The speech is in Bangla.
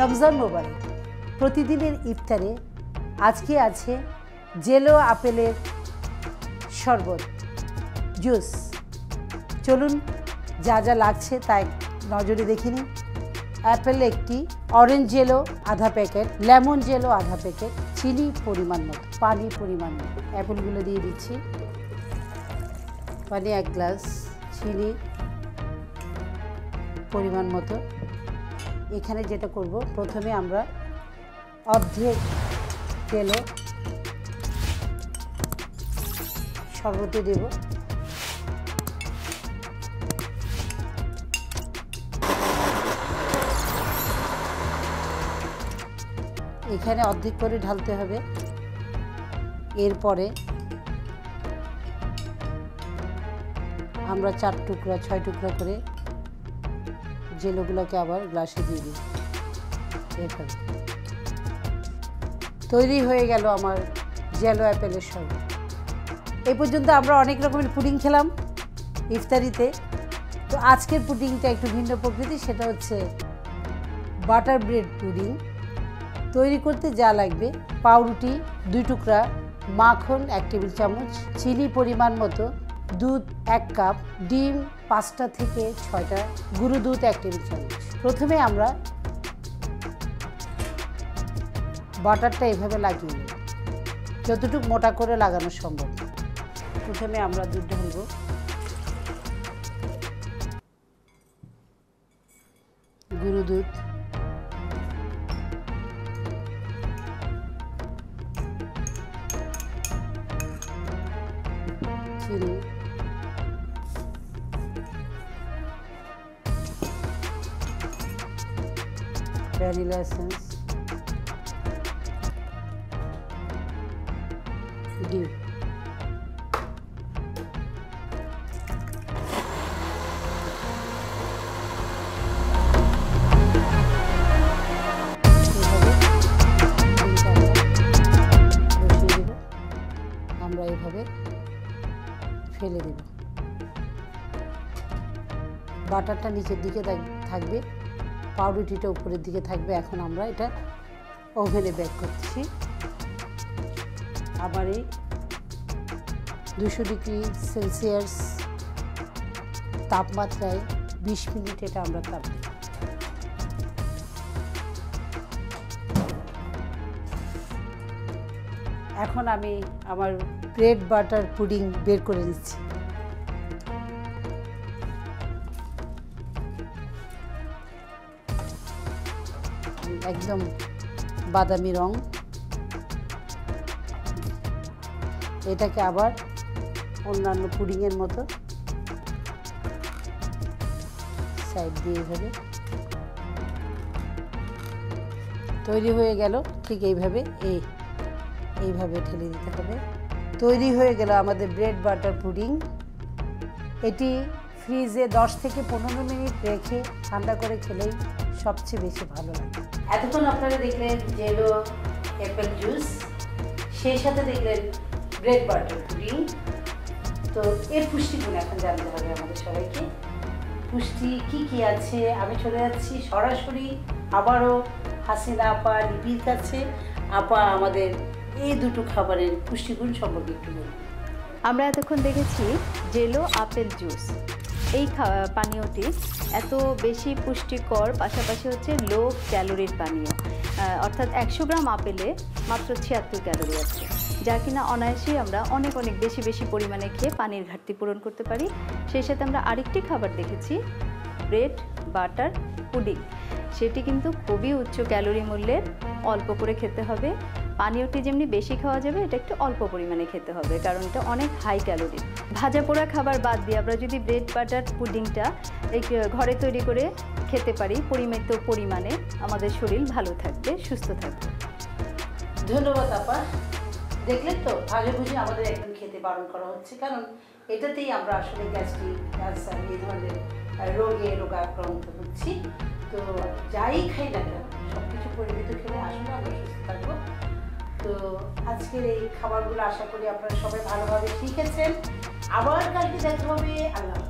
রমজান মোবারক। প্রতিদিনের ইফতারে আজকে আছে জেলো আপেলের শরবত জুস। চলুন যা যা লাগছে তাই নজরে দেখে নিন। অ্যাপেল একটি, অরেঞ্জ জেলো আধা প্যাকেট, লেমন জেলো আধা প্যাকেট, চিনি পরিমাণ মতো, পানি পরিমাণ মতো। অ্যাপেলগুলো দিয়ে দিচ্ছি, পানি 1 গ্লাস, চিনি পরিমাণ মতো। এখানে যেটা করব, প্রথমে আমরা অর্ধেক জেলো শরবতে দেব। এখানে অর্ধেক করে ঢালতে হবে। এরপরে আমরা 4 টুকরা 6 টুকরা করে জেলোগুলোকে আবার গ্লাসে দিয়ে দিই। এভাবে তৈরি হয়ে গেল আমার জেলো অ্যাপেলের শরবত। এই পর্যন্ত আমরা অনেক রকমের পুডিং খেলাম ইফতারিতে। তো আজকের পুডিংটা একটু ভিন্ন প্রকৃতি, সেটা হচ্ছে বাটার ব্রেড পুডিং। তৈরি করতে যা লাগবে: পাউরুটি 2 টুকরা, মাখন 1 টেবিল চামচ, চিনি পরিমাণ মতো, দুধ 1 কাপ, ডিম 5টা থেকে 6টা, গুঁড়ো দুধ 1 টেবিল চামচ। প্রথমে আমরা বাটারটা এভাবে লাগিয়ে নেব, যতটুকু মোটা করে লাগানো সম্ভব। প্রথমে আমরা দুধ ঢালব, গুঁড়ো দুধ, চিনি, ভ্যানিলা এসেন্স, ডিম। আমরা এইভাবে ফেলে দেব। বাটারটা নিচের দিকে থাকবে, পাউরুটিটা উপরের দিকে থাকবে। এখন আমরা এটা ওভেনে বেক করছি। আবার এই 200 ডিগ্রি সেলসিয়াস তাপমাত্রায় 20 মিনিট এটা আমরা তাপব। এখন আমি আমার ব্রেড বাটার পুডিং বের করে নিচ্ছি। একদম বাদামি রং। এটাকে আবার অন্যান্য পুডিংয়ের মতো সাইড দিয়ে এভাবে তৈরি হয়ে গেল। ঠিক এইভাবে এইভাবে ঠেলে দিতে হবে। তৈরি হয়ে গেল আমাদের ব্রেড বাটার পুডিং। এটি ফ্রিজে 10 থেকে 15 মিনিট রেখে ঠান্ডা করে খেলেই সবচেয়ে বেশি ভালো লাগে। এতক্ষণ আপনারা দেখলেন জেলো অ্যাপেল জুস, সেই সাথে দেখলেন ব্রেড বাটার পুডিং। তো এর পুষ্টিগুণ এখন জানতে হবে আমাদের সবাইকে। পুষ্টি কি কি আছে আমি চলে যাচ্ছি সরাসরি আবারও হাসিনা আপা, লিপির কাছে। আপা আমাদের এই দুটো খাবারের পুষ্টিগুণ সম্পর্কে একটু বলুন। আমরা এতক্ষণ দেখেছি জেলো আপেল জুস। এই পানীয়টি এত বেশি পুষ্টিকর, পাশাপাশি হচ্ছে লো ক্যালোরির পানীয়। অর্থাৎ 100 গ্রাম আপেলে মাত্র 76 ক্যালোরি আছে, যা কিনা অনায়াসেই আমরা অনেক বেশি পরিমাণে খেয়ে পানির ঘাটতি পূরণ করতে পারি। সেই সাথে আমরা আরেকটি খাবার দেখেছি, ব্রেড বাটার পুডিং। সেটি কিন্তু খুবই উচ্চ ক্যালোরি মূল্যের, অল্প করে খেতে হবে। পানীয়টি যেমনি বেশি খাওয়া যাবে, এটা একটু অল্প পরিমাণে খেতে হবে, কারণ এটা অনেক হাই ক্যালোরি। ভাজা পোড়া খাবার বাদ দিয়ে আমরা যদি ব্রেড বাটার পুডিংটা ঘরে তৈরি করে খেতে পারি পরিমিত পরিমাণে, আমাদের শরীর ভালো থাকবে, সুস্থ থাকবে। ধন্যবাদ আপা। দেখলেন তো, ভালো বুঝে আমাদের একদম খেতে বারণ করা হচ্ছে, কারণ এটাতেই আমরা আসলে গ্যাস্ট্রিক, ক্যান্সার এই ধরনের রোগাক্রান্ত হচ্ছি। তো যাই খাই না কেন, সব কিছু পরিমিত খেলে আসলে আমরা সুস্থ থাকবো। তো আজকের এই খাবারগুলো আশা করি আপনারা সবাই ভালোভাবে শিখেছেন। আবার কালকে দেখা হবে। আল্লাহ।